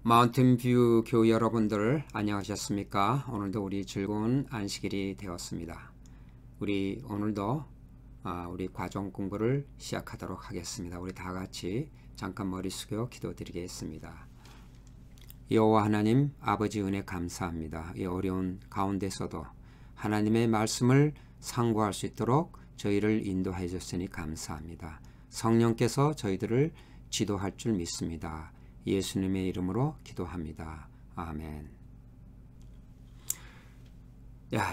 마운틴뷰 교우 여러분들 안녕하셨습니까? 오늘도 우리 즐거운 안식일이 되었습니다. 우리 오늘도 우리 과정 공부를 시작하도록 하겠습니다. 우리 다 같이 잠깐 머리 숙여 기도드리겠습니다. 여호와 하나님 아버지 은혜 감사합니다. 이 어려운 가운데서도 하나님의 말씀을 상고할 수 있도록 저희를 인도해 주셨으니 감사합니다. 성령께서 저희들을 지도할 줄 믿습니다. 예수님의 이름으로 기도합니다. 아멘.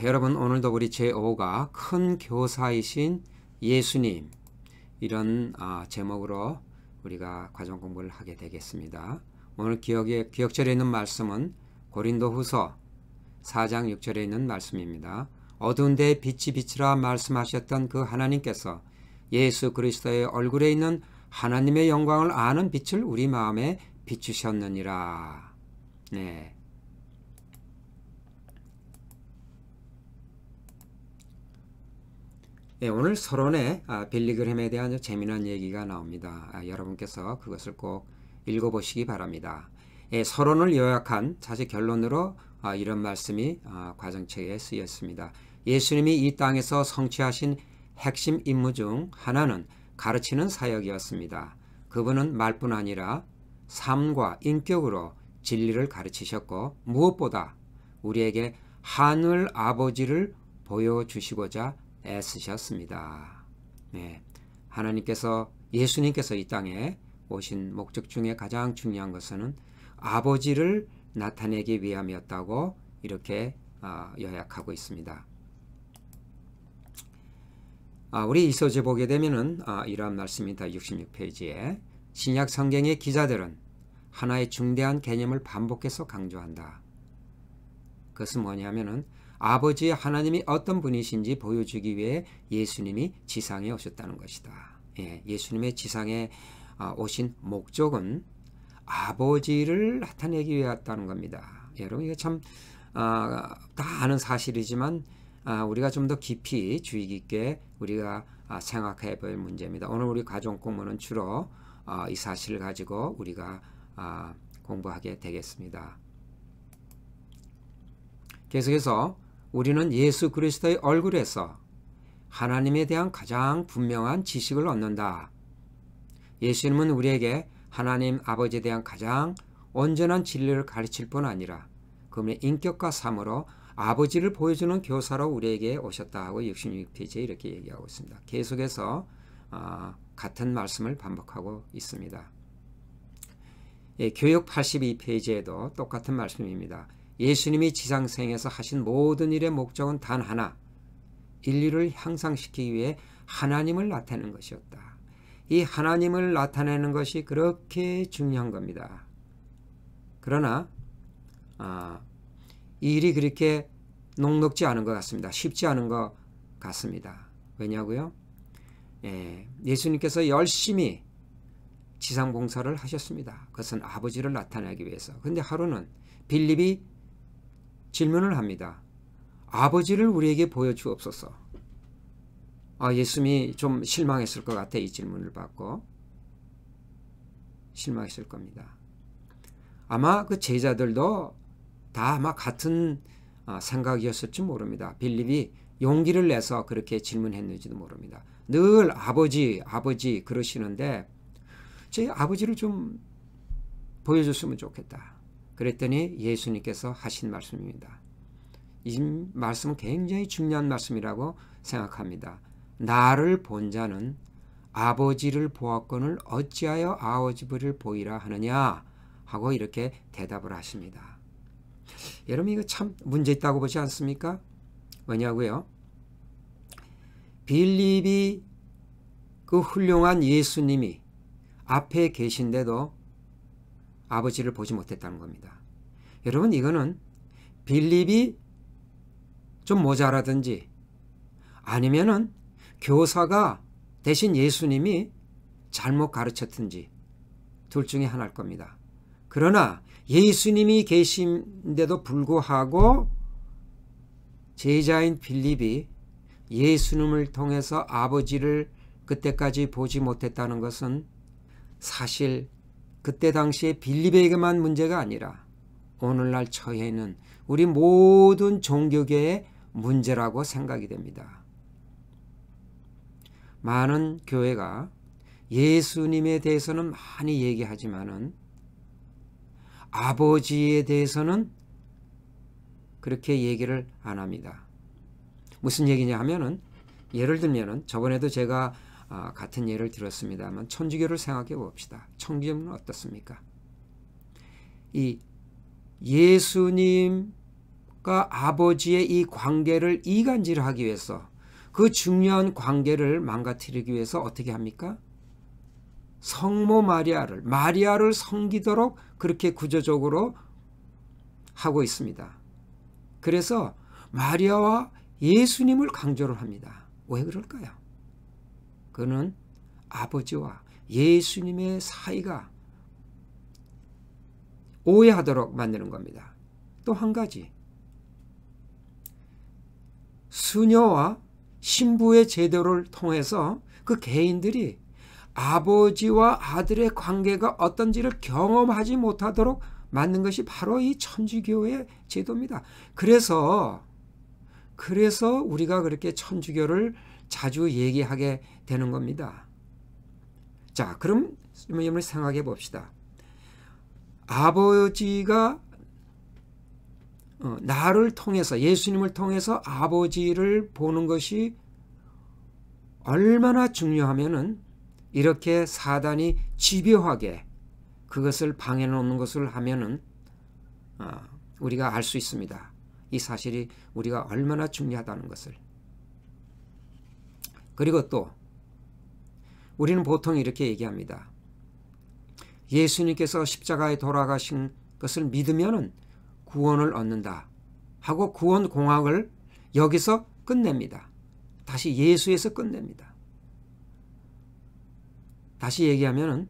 여러분 오늘도 우리 제5가 큰 교사이신 예수님 이런 제목으로 우리가 과정 공부를 하게 되겠습니다. 오늘 기억절에 있는 말씀은 고린도후서 4장 6절에 있는 말씀입니다. 어두운 데에 빛이 비치라 말씀하셨던 그 하나님께서 예수 그리스도의 얼굴에 있는 하나님의 영광을 아는 빛을 우리 마음에 비추셨느니라. 네. 오늘 서론에 빌리그램에 대한 재미난 얘기가 나옵니다. 여러분께서 그것을 꼭 읽어보시기 바랍니다. 서론을 요약한 자세 결론으로 이런 말씀이 과정책에 쓰였습니다. 예수님이 이 땅에서 성취하신 핵심 임무 중 하나는 가르치는 사역이었습니다. 그분은 말뿐 아니라 삶과 인격으로 진리를 가르치셨고 무엇보다 우리에게 하늘 아버지를 보여주시고자 애쓰셨습니다. 네. 하나님께서 예수님께서 이 땅에 오신 목적 중에 가장 중요한 것은 아버지를 나타내기 위함이었다고 이렇게 요약하고 있습니다. 우리 이서재 보게 되면은 이러한 말씀이 다 66페이지에 신약 성경의 기자들은 하나의 중대한 개념을 반복해서 강조한다. 그것은 뭐냐면은 아버지 하나님이 어떤 분이신지 보여주기 위해 예수님이 지상에 오셨다는 것이다. 예수님의 지상에 오신 목적은 아버지를 나타내기 위해였다는 겁니다. 여러분 이게 참 다 아는 사실이지만 우리가 좀 더 깊이 주의 깊게 우리가 생각해 볼 문제입니다. 오늘 우리 가정 공부는 주로 이 사실을 가지고 우리가 공부하게 되겠습니다. 계속해서 우리는 예수 그리스도의 얼굴에서 하나님에 대한 가장 분명한 지식을 얻는다. 예수님은 우리에게 하나님 아버지에 대한 가장 온전한 진리를 가르칠 뿐 아니라 그분의 인격과 삶으로 아버지를 보여주는 교사로 우리에게 오셨다 하고 66페이지에 이렇게 얘기하고 있습니다. 계속해서 같은 말씀을 반복하고 있습니다. 교육 82페이지에도 똑같은 말씀입니다. 예수님이 지상생에서 하신 모든 일의 목적은 단 하나, 인류를 향상시키기 위해 하나님을 나타내는 것이었다. 이 하나님을 나타내는 것이 그렇게 중요한 겁니다. 그러나 이 일이 그렇게 녹록지 않은 것 같습니다. 쉽지 않은 것 같습니다. 왜냐고요? 예수님께서 열심히 지상 봉사를 하셨습니다. 그것은 아버지를 나타내기 위해서. 그런데 하루는 빌립이 질문을 합니다. 아버지를 우리에게 보여주옵소서. 예수님이 좀 실망했을 것 같아. 이 질문을 받고 실망했을 겁니다. 아마 그 제자들도 다 아마 같은 생각이었을지 모릅니다. 빌립이 용기를 내서 그렇게 질문했는지도 모릅니다. 늘 아버지 그러시는데 제 아버지를 좀 보여줬으면 좋겠다. 그랬더니 예수님께서 하신 말씀입니다. 이 말씀은 굉장히 중요한 말씀이라고 생각합니다. 나를 본 자는 아버지를 보았거늘 어찌하여 아버지를 보이라 하느냐 하고 이렇게 대답을 하십니다. 여러분 이거 참 문제 있다고 보지 않습니까? 왜냐고요? 빌립이 그 훌륭한 예수님이 앞에 계신데도 아버지를 보지 못했다는 겁니다. 여러분 이거는 빌립이 좀 모자라든지 아니면은 교사가 대신 예수님이 잘못 가르쳤든지 둘 중에 하나일 겁니다. 그러나 예수님이 계신데도 불구하고 제자인 빌립이 예수님을 통해서 아버지를 그때까지 보지 못했다는 것은 사실 그때 당시에 빌립에게만 문제가 아니라 오늘날 처해 있는 우리 모든 종교계의 문제라고 생각이 됩니다. 많은 교회가 예수님에 대해서는 많이 얘기하지만은 아버지에 대해서는 그렇게 얘기를 안 합니다. 무슨 얘기냐 하면은, 예를 들면은 저번에도 제가 같은 예를 들었습니다만 천주교를 생각해 봅시다. 천주교는 어떻습니까? 이 예수님과 아버지의 이 관계를 이간질하기 위해서, 그 중요한 관계를 망가뜨리기 위해서 어떻게 합니까? 성모 마리아를 섬기도록 그렇게 구조적으로 하고 있습니다. 그래서 마리아와 예수님을 강조를 합니다. 왜 그럴까요? 그는 아버지와 예수님의 사이가 오해하도록 만드는 겁니다. 또 한 가지, 수녀와 신부의 제도를 통해서 그 개인들이 아버지와 아들의 관계가 어떤지를 경험하지 못하도록 만든 것이 바로 이 천주교의 제도입니다. 그래서 우리가 그렇게 천주교를 자주 얘기하게 되는 겁니다. 자, 그럼 여러분 생각해 봅시다. 아버지가 나를 통해서, 예수님을 통해서 아버지를 보는 것이 얼마나 중요하면은 이렇게 사단이 집요하게 그것을 방해 놓는 것을 하면은 우리가 알 수 있습니다. 이 사실이 우리가 얼마나 중요하다는 것을. 그리고 또 우리는 보통 이렇게 얘기합니다. 예수님께서 십자가에 돌아가신 것을 믿으면은 구원을 얻는다 하고 구원 공학을 여기서 끝냅니다. 다시 예수에서 끝냅니다. 다시 얘기하면은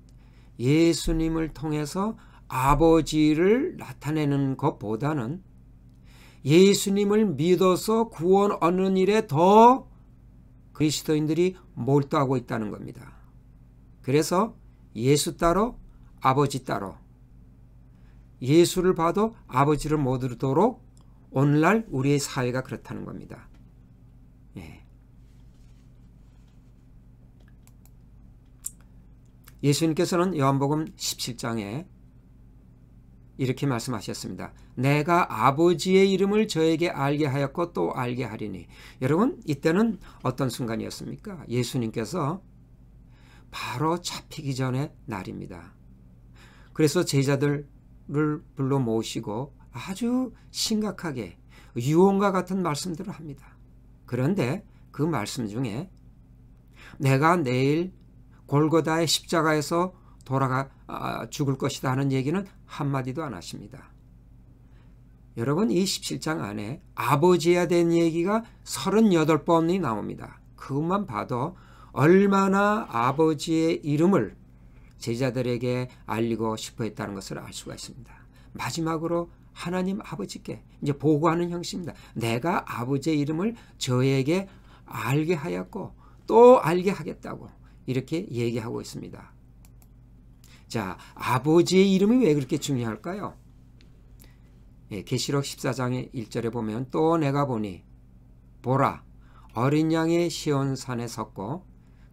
예수님을 통해서 아버지를 나타내는 것보다는 예수님을 믿어서 구원 얻는 일에 더 그리스도인들이 몰두하고 있다는 겁니다. 그래서 예수 따로 아버지 따로, 예수를 봐도 아버지를 못 얻도록 오늘날 우리의 사회가 그렇다는 겁니다. 예. 예수님께서는 요한복음 17장에 이렇게 말씀하셨습니다. 내가 아버지의 이름을 저에게 알게 하였고 또 알게 하리니. 여러분, 이때는 어떤 순간이었습니까? 예수님께서 바로 잡히기 전의 날입니다. 그래서 제자들을 불러 모시고 아주 심각하게 유언과 같은 말씀들을 합니다. 그런데 그 말씀 중에 내가 내일 골고다의 십자가에서 죽을 것이다 하는 얘기는 한마디도 안 하십니다. 여러분, 이 17장 안에 아버지에 대한 얘기가 38번이 나옵니다. 그것만 봐도 얼마나 아버지의 이름을 제자들에게 알리고 싶어 했다는 것을 알 수가 있습니다. 마지막으로 하나님 아버지께 이제 보고하는 형식입니다. 내가 아버지의 이름을 저에게 알게 하였고 또 알게 하겠다고 이렇게 얘기하고 있습니다. 자, 아버지의 이름이 왜 그렇게 중요할까요? 예, 계시록 14장의 1절에 보면 또 내가 보니 보라 어린 양의 시온산에 섰고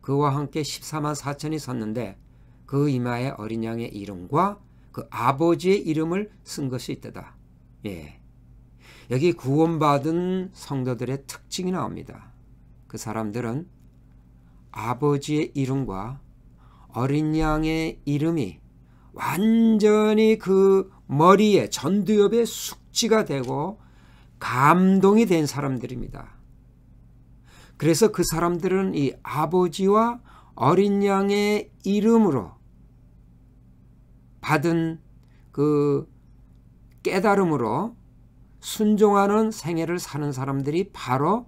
그와 함께 14만 4천이 섰는데 그 이마에 어린 양의 이름과 그 아버지의 이름을 쓴 것이 있다. 예. 여기 구원받은 성도들의 특징이 나옵니다. 그 사람들은 아버지의 이름과 어린 양의 이름이 완전히 그 머리에 전두엽에 숙지가 되고 감동이 된 사람들입니다. 그래서 그 사람들은 이 아버지와 어린 양의 이름으로 받은 그 깨달음으로 순종하는 생애를 사는 사람들이 바로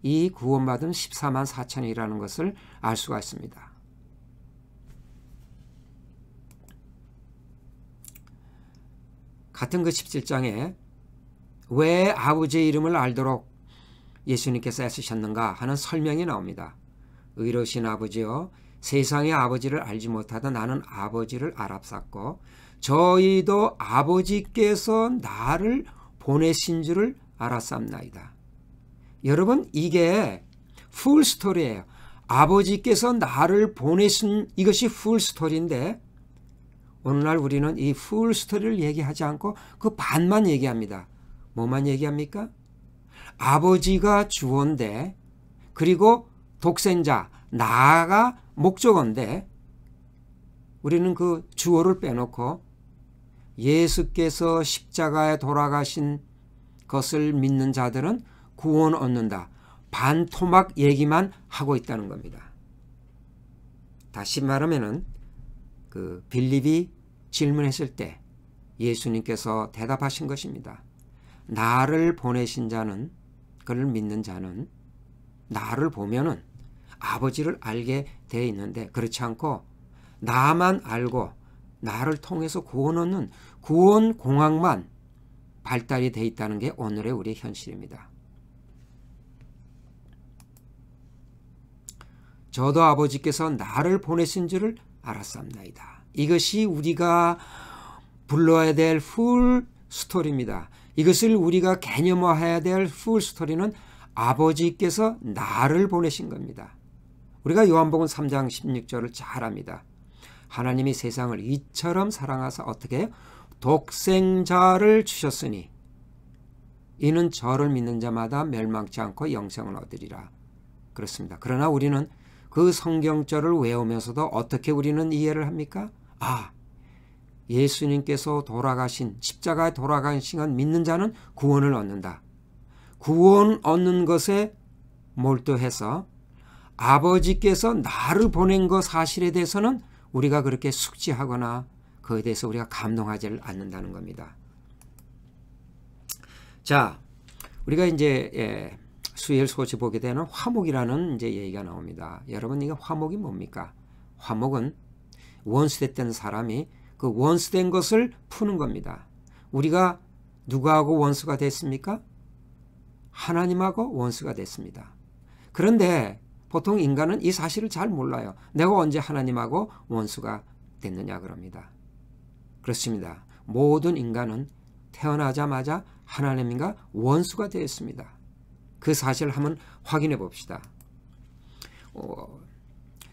이 구원받은 14만 4천이라는 것을 알 수가 있습니다. 같은 그 17장에 왜 아버지의 이름을 알도록 예수님께서 애쓰셨는가 하는 설명이 나옵니다. 의로우신 아버지여 세상의 아버지를 알지 못하던 나는 아버지를 알았었고 저희도 아버지께서 나를 보내신 줄을 알았습나이다. 여러분, 이게 풀스토리예요. 아버지께서 나를 보내신 이것이 풀스토리인데 오늘날 우리는 이 풀스토리를 얘기하지 않고 그 반만 얘기합니다. 뭐만 얘기합니까? 아버지가 주어인데 그리고 독생자 나가 목적어인데 우리는 그 주어를 빼놓고 예수께서 십자가에 돌아가신 것을 믿는 자들은 구원 얻는다. 반토막 얘기만 하고 있다는 겁니다. 다시 말하면은 그 빌립이 질문했을 때 예수님께서 대답하신 것입니다. 나를 보내신 자는, 그를 믿는 자는 나를 보면은 아버지를 알게 되어 있는데 그렇지 않고 나만 알고 나를 통해서 구원 얻는 구원 공학만 발달이 되어 있다는 게 오늘의 우리의 현실입니다. 저도 아버지께서 나를 보내신 줄을 알았습니다. 이것이 우리가 불러야 될 풀 스토리입니다. 이것을 우리가 개념화해야 될 풀 스토리는 아버지께서 나를 보내신 겁니다. 우리가 요한복음 3장 16절을 잘 압니다. 하나님이 세상을 이처럼 사랑하사 어떻게 해요? 독생자를 주셨으니 이는 저를 믿는 자마다 멸망치 않고 영생을 얻으리라. 그렇습니다. 그러나 우리는 그 성경절을 외우면서도 어떻게 우리는 이해를 합니까? 아, 예수님께서 돌아가신 십자가에 돌아가신 시간 믿는 자는 구원을 얻는다. 구원 얻는 것에 몰두해서 아버지께서 나를 보낸 것 사실에 대해서는 우리가 그렇게 숙지하거나 그에 대해서 우리가 감동하지 않는다는 겁니다. 자, 우리가 이제 수요일 소식 보게 되는 화목이라는 이제 얘기가 나옵니다. 여러분, 이게 화목이 뭡니까? 화목은 원수됐던 사람이 그 원수된 것을 푸는 겁니다. 우리가 누구하고 원수가 됐습니까? 하나님하고 원수가 됐습니다. 그런데 보통 인간은 이 사실을 잘 몰라요. 내가 언제 하나님하고 원수가 됐느냐 그럽니다. 그렇습니다. 모든 인간은 태어나자마자 하나님과 원수가 되었습니다. 그 사실을 한번 확인해 봅시다.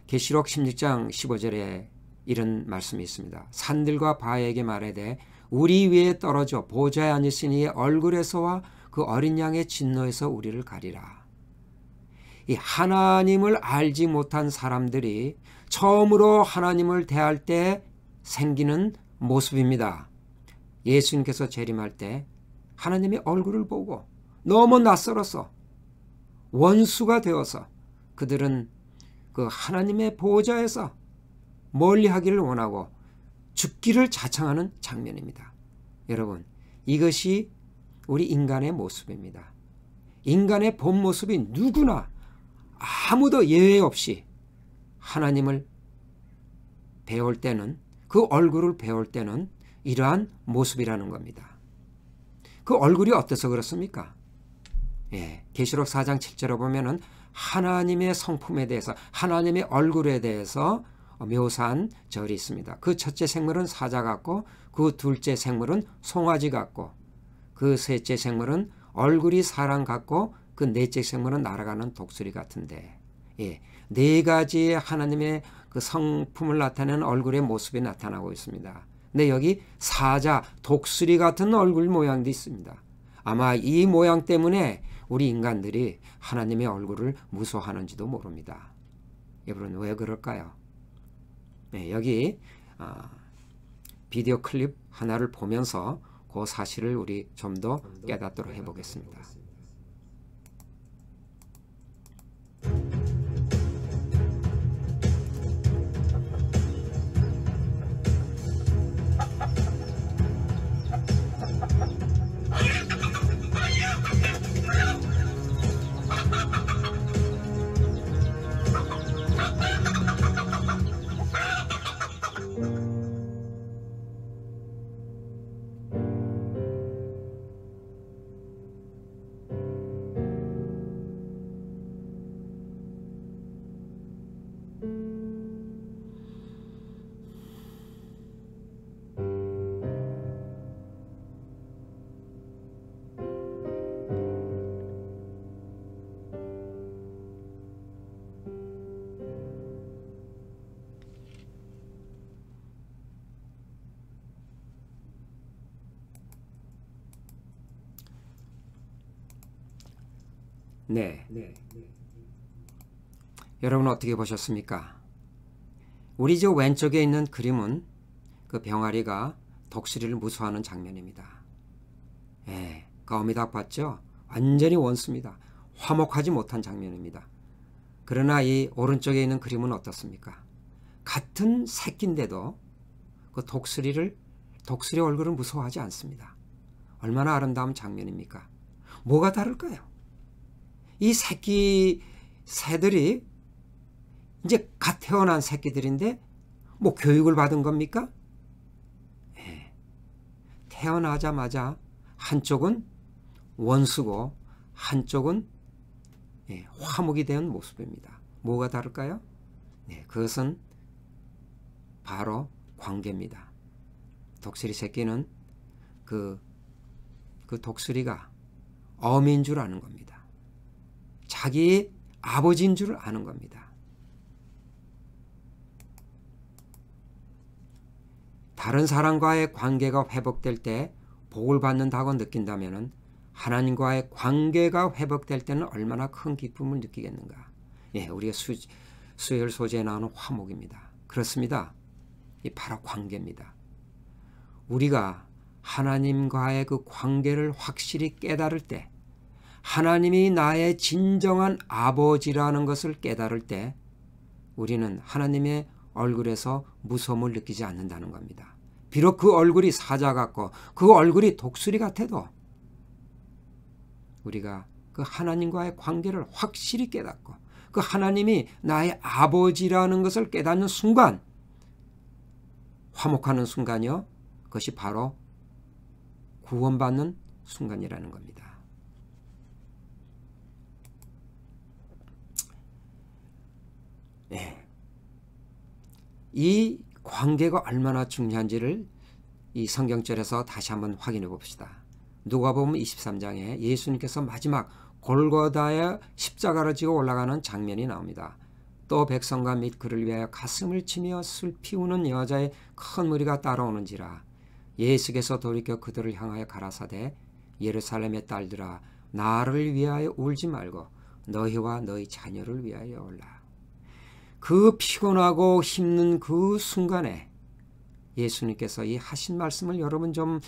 계시록 16장 15절에 이런 말씀이 있습니다. 산들과 바에게 말하되 우리 위에 떨어져 보좌에 앉으신 이의 얼굴에서와 그 어린 양의 진노에서 우리를 가리라. 이 하나님을 알지 못한 사람들이 처음으로 하나님을 대할 때 생기는 모습입니다. 예수님께서 재림할 때 하나님의 얼굴을 보고 너무 낯설어서 원수가 되어서 그들은 그 하나님의 보호자에서 멀리하기를 원하고 죽기를 자청하는 장면입니다. 여러분, 이것이 우리 인간의 모습입니다. 인간의 본 모습이 누구나 아무도 예외 없이 하나님을 배울 때는, 그 얼굴을 배울 때는 이러한 모습이라는 겁니다. 그 얼굴이 어때서 그렇습니까? 계시록 4장 7절에 보면은 하나님의 성품에 대해서, 하나님의 얼굴에 대해서 묘사한 절이 있습니다. 그 첫째 생물은 사자 같고, 그 둘째 생물은 송아지 같고, 그 셋째 생물은 얼굴이 사람 같고, 그 넷째 생물은 날아가는 독수리 같은데, 네 가지의 하나님의 그 성품을 나타내는 얼굴의 모습이 나타나고 있습니다. 근데 여기 사자, 독수리 같은 얼굴 모양도 있습니다. 아마 이 모양 때문에 우리 인간들이 하나님의 얼굴을 무서워하는지도 모릅니다. 여러분, 왜 그럴까요? 여기 비디오 클립 하나를 보면서 그 사실을 우리 좀 더 깨닫도록 해보겠습니다. 네. 여러분 어떻게 보셨습니까? 우리 저 왼쪽에 있는 그림은 그 병아리가 독수리를 무서워하는 장면입니다. 예, 그 어미닭 봤죠? 완전히 원수입니다. 화목하지 못한 장면입니다. 그러나 이 오른쪽에 있는 그림은 어떻습니까? 같은 새끼인데도 그 독수리 얼굴을 무서워하지 않습니다. 얼마나 아름다운 장면입니까? 뭐가 다를까요? 이 새들이 이제 갓 태어난 새끼들인데 뭐 교육을 받은 겁니까? 네. 태어나자마자 한쪽은 원수고 한쪽은 화목이 된 모습입니다. 뭐가 다를까요? 네, 그것은 바로 관계입니다. 독수리 새끼는 그 독수리가 어미인 줄 아는 겁니다. 자기 아버지인 줄 아는 겁니다. 다른 사람과의 관계가 회복될 때 복을 받는다고 느낀다면 하나님과의 관계가 회복될 때는 얼마나 큰 기쁨을 느끼겠는가. 예, 우리가 수요일 소재에 나오는 화목입니다. 그렇습니다. 이 바로 관계입니다. 우리가 하나님과의 그 관계를 확실히 깨달을 때, 하나님이 나의 진정한 아버지라는 것을 깨달을 때 우리는 하나님의 얼굴에서 무서움을 느끼지 않는다는 겁니다. 비록 그 얼굴이 사자 같고 그 얼굴이 독수리 같아도 우리가 그 하나님과의 관계를 확실히 깨닫고 그 하나님이 나의 아버지라는 것을 깨닫는 순간, 화목하는 순간이요, 그것이 바로 구원받는 순간이라는 겁니다. 네. 이 관계가 얼마나 중요한지를 이 성경절에서 다시 한번 확인해 봅시다. 누가복음 23장에 예수님께서 마지막 골고다의 십자가를 지고 올라가는 장면이 나옵니다. 또 백성과 및 그를 위하여 가슴을 치며 슬피 우는 여자의 큰 무리가 따라오는지라. 예수께서 돌이켜 그들을 향하여 가라사대 예루살렘의 딸들아 나를 위하여 울지 말고 너희와 너희 자녀를 위하여 울라. 그 피곤하고 힘든 그 순간에 예수님께서 이 하신 말씀을 여러분 좀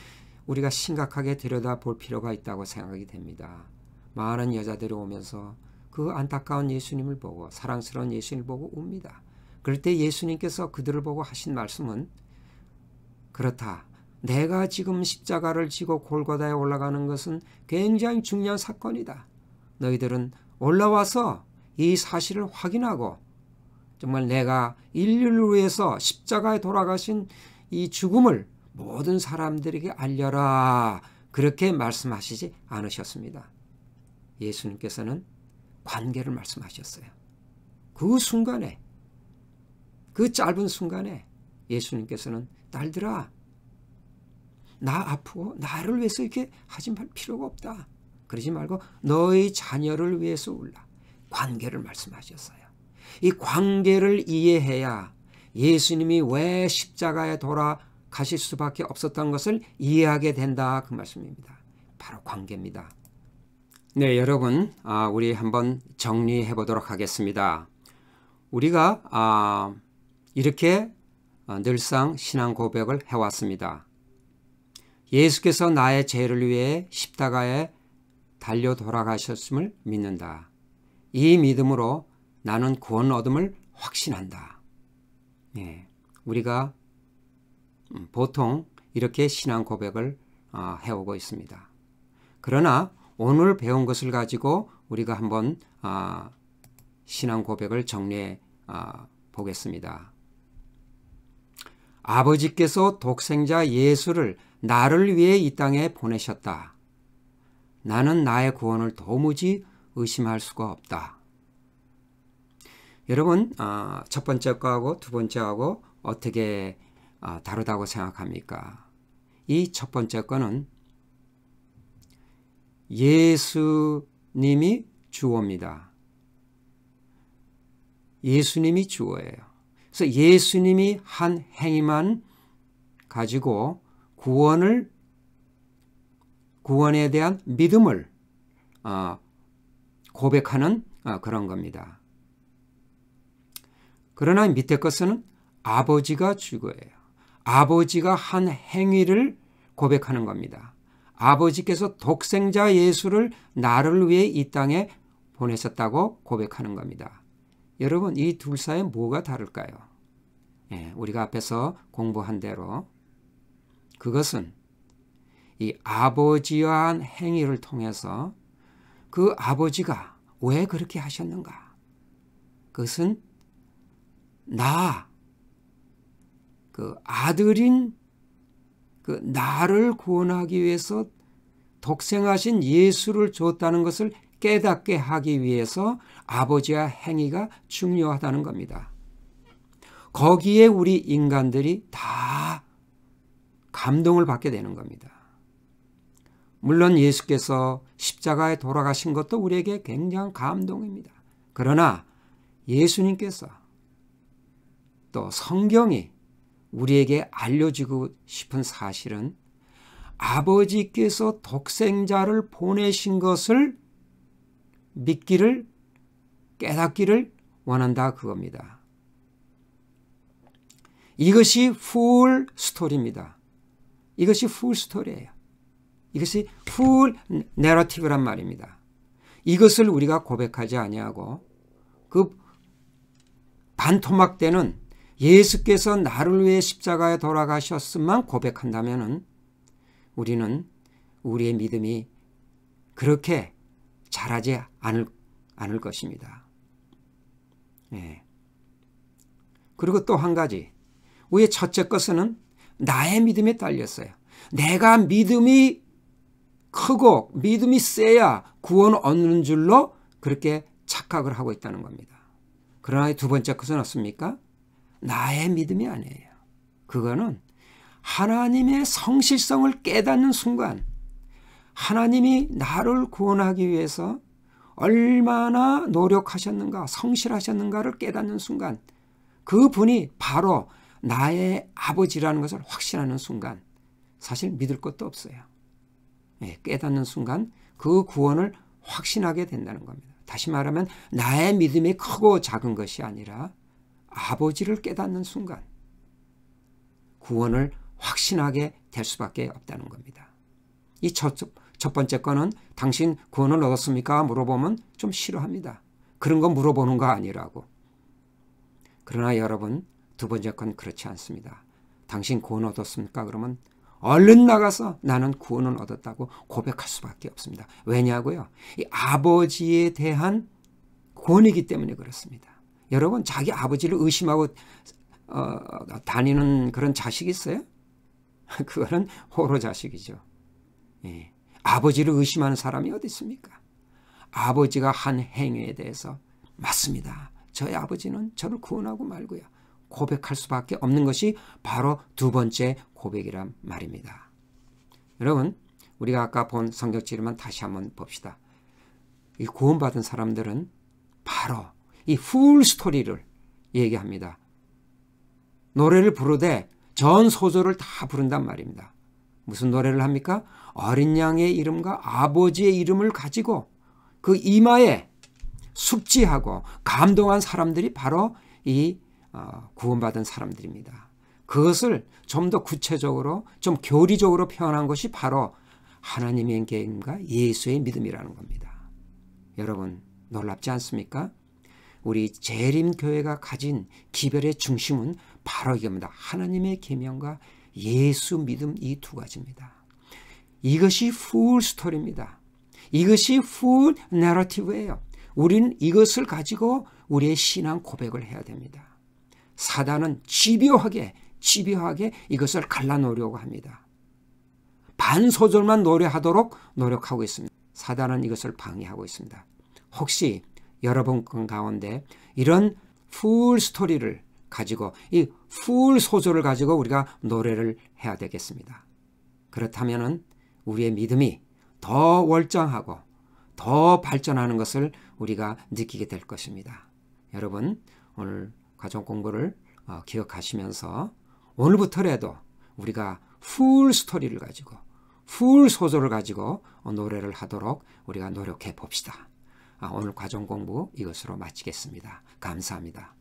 우리가 심각하게 들여다볼 필요가 있다고 생각이 됩니다. 많은 여자들이 오면서 그 안타까운 예수님을 보고 사랑스러운 예수님을 보고 웁니다. 그럴 때 예수님께서 그들을 보고 하신 말씀은 그렇다. 내가 지금 십자가를 지고 골고다에 올라가는 것은 굉장히 중요한 사건이다. 너희들은 올라와서 이 사실을 확인하고 정말 내가 인류를 위해서 십자가에 돌아가신 이 죽음을 모든 사람들에게 알려라. 그렇게 말씀하시지 않으셨습니다. 예수님께서는 관계를 말씀하셨어요. 그 순간에, 그 짧은 순간에 예수님께서는 딸들아, 나 아프고 나를 위해서 이렇게 하지 말 필요가 없다. 그러지 말고 너희 자녀를 위해서 울라. 관계를 말씀하셨어요. 이 관계를 이해해야 예수님이 왜 십자가에 돌아가실 수밖에 없었던 것을 이해하게 된다. 그 말씀입니다. 바로 관계입니다. 네, 여러분, 우리 한번 정리해 보도록 하겠습니다. 우리가 이렇게 늘상 신앙 고백을 해왔습니다. 예수께서 나의 죄를 위해 십자가에 달려 돌아가셨음을 믿는다. 이 믿음으로 나는 구원 얻음을 확신한다. 네, 우리가 보통 이렇게 신앙 고백을 해오고 있습니다. 그러나 오늘 배운 것을 가지고 우리가 한번 신앙 고백을 정리해 보겠습니다. 아버지께서 독생자 예수를 나를 위해 이 땅에 보내셨다. 나는 나의 구원을 도무지 의심할 수가 없다. 여러분, 첫 번째 거하고 두 번째하고 어떻게 다르다고 생각합니까? 이 첫 번째 거는 예수님이 주어입니다. 예수님이 주어예요. 그래서 예수님이 한 행위만 가지고 구원에 대한 믿음을 고백하는 그런 겁니다. 그러나 밑에 것은 아버지가 주거예요. 아버지가 한 행위를 고백하는 겁니다. 아버지께서 독생자 예수를 나를 위해 이 땅에 보내셨다고 고백하는 겁니다. 여러분, 이 둘 사이에 뭐가 다를까요? 우리가 앞에서 공부한 대로 그것은 이 아버지와 한 행위를 통해서 그 아버지가 왜 그렇게 하셨는가? 그것은 그 아들인 그 나를 구원하기 위해서 독생하신 예수를 줬다는 것을 깨닫게 하기 위해서 아버지의 행위가 중요하다는 겁니다. 거기에 우리 인간들이 다 감동을 받게 되는 겁니다. 물론 예수께서 십자가에 돌아가신 것도 우리에게 굉장한 감동입니다. 그러나 예수님께서 또 성경이 우리에게 알려주고 싶은 사실은 아버지께서 독생자를 보내신 것을 믿기를, 깨닫기를 원한다 그겁니다. 이것이 풀 스토리입니다. 이것이 풀 스토리예요. 이것이 풀 내러티브란 말입니다. 이것을 우리가 고백하지 아니하고 그 반토막되는 예수께서 나를 위해 십자가에 돌아가셨음만 고백한다면 우리는 우리의 믿음이 그렇게 자라지 않을 것입니다. 그리고 또 한 가지, 우리의 첫째 것은 나의 믿음에 딸렸어요. 내가 믿음이 크고 믿음이 세야 구원 얻는 줄로 그렇게 착각을 하고 있다는 겁니다. 그러나 두 번째 것은 어떻습니까? 나의 믿음이 아니에요. 그거는 하나님의 성실성을 깨닫는 순간, 하나님이 나를 구원하기 위해서 얼마나 노력하셨는가, 성실하셨는가를 깨닫는 순간, 그분이 바로 나의 아버지라는 것을 확신하는 순간 사실 믿을 것도 없어요. 깨닫는 순간 그 구원을 확신하게 된다는 겁니다. 다시 말하면 나의 믿음이 크고 작은 것이 아니라 아버지를 깨닫는 순간 구원을 확신하게 될 수밖에 없다는 겁니다. 이 첫 번째 거는 당신 구원을 얻었습니까? 물어보면 좀 싫어합니다. 그런 거 물어보는 거 아니라고. 그러나 여러분, 두 번째 건 그렇지 않습니다. 당신 구원 얻었습니까? 그러면 얼른 나가서 나는 구원을 얻었다고 고백할 수밖에 없습니다. 왜냐고요? 이 아버지에 대한 권위이기 때문에 그렇습니다. 여러분, 자기 아버지를 의심하고 다니는 그런 자식이 있어요? 그거는 호로 자식이죠. 아버지를 의심하는 사람이 어디 있습니까? 아버지가 한 행위에 대해서 맞습니다. 저희 아버지는 저를 구원하고 말고요. 고백할 수밖에 없는 것이 바로 두 번째 고백이란 말입니다. 여러분, 우리가 아까 본 성경지만 다시 한번 봅시다. 이 구원받은 사람들은 바로 이 풀 스토리를 얘기합니다. 노래를 부르되 전 소절을 다 부른단 말입니다. 무슨 노래를 합니까? 어린 양의 이름과 아버지의 이름을 가지고 그 이마에 숙지하고 감동한 사람들이 바로 이 구원받은 사람들입니다. 그것을 좀 더 구체적으로 좀 교리적으로 표현한 것이 바로 하나님의 개인과 예수의 믿음이라는 겁니다. 여러분, 놀랍지 않습니까? 우리 재림교회가 가진 기별의 중심은 바로 이겁니다. 하나님의 계명과 예수 믿음, 이 두 가지입니다. 이것이 풀 스토리입니다. 이것이 풀 내러티브예요. 우리는 이것을 가지고 우리의 신앙 고백을 해야 됩니다. 사단은 집요하게 이것을 갈라놓으려고 합니다. 반소절만 노래하도록 노력하고 있습니다. 사단은 이것을 방해하고 있습니다. 혹시 여러분 가운데 이런 풀 스토리를 가지고 이 풀 소절을 가지고 우리가 노래를 해야 되겠습니다. 그렇다면 우리의 믿음이 더 월장하고 더 발전하는 것을 우리가 느끼게 될 것입니다. 여러분, 오늘 가정 공부를 기억하시면서 오늘부터라도 우리가 풀 스토리를 가지고 풀 소절을 가지고 노래를 하도록 우리가 노력해 봅시다. 오늘 과정 공부 이것으로 마치겠습니다. 감사합니다.